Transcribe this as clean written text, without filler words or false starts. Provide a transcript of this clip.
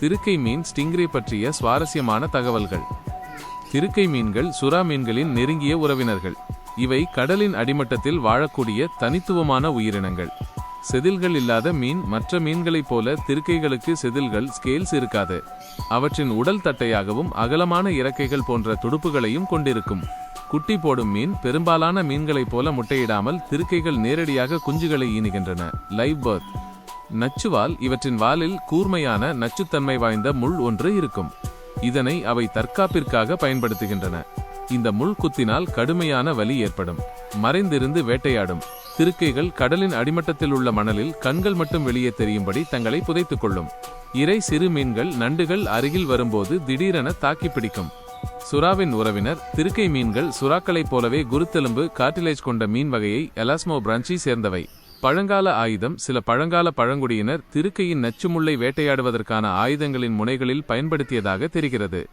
திருக்கை மீன் stingray பற்றிய சுவாரஸ்யமான தகவல்கள். திருக்கை மீன்கள் சுறா மீன்களின் நெருங்கிய உறவினர்கள். இவை கடலின் அடிமட்டத்தில் வாழக்கூடிய தனித்துவமான உயிரினங்கள். செதில்கள் இல்லாத மீன். மற்ற மீன்களைப் போல திருக்கைகளுக்கு செதில்கள் ஸ்கேல்ஸ் இருக்காது. அவற்றின் உடல் தட்டையாகவும் அகலமான இறக்கைகள் போன்ற துடுப்புகளையும் கொண்டிருக்கும். குட்டி போடும் மீன். பெரும்பாலான மீன்களைப் போல முட்டையிடாமல் திருக்கைகள் நேரடியாக குஞ்சுகளை ஈனுகின்றன. Live birth. நச்சுவால். இவற்றின் வாலில் கூர்மையான நச்சுத்தன்மை வாய்ந்த முள் ஒன்று இருக்கும். இதனை அவை தற்காப்பிற்காக பயன்படுத்துகின்றன. இந்த முள் குத்தினால் கடுமையான வலி ஏற்படும். மறைந்திருந்து வேட்டையாடும். திருக்கைகள் கடலின் அடிமட்டத்தில் உள்ள மணலில் கண்கள் மட்டும் வெளியே தெரியும்படி தங்களை புதைத்துக் கொள்ளும். இறை சிறு மீன்கள் நண்டுகள் அருகில் வரும்போது திடீரென தாக்கி பிடிக்கும். சுறாவின் உறவினர். திருக்கை மீன்கள் சுறாக்களைப் போலவே குருத்தெலும்பு கார்டிலேஜ் கொண்ட மீன் வகையை எலாஸ்மோபிரான்ச்சி சேர்ந்தவை. பழங்கால ஆயுதம். சில பழங்கால பழங்குடியினர் திருக்கையின் நச்சுமுள்ளை வேட்டையாடுவதற்கான ஆயுதங்களின் முனைகளில் பயன்படுத்தியதாக தெரிகிறது.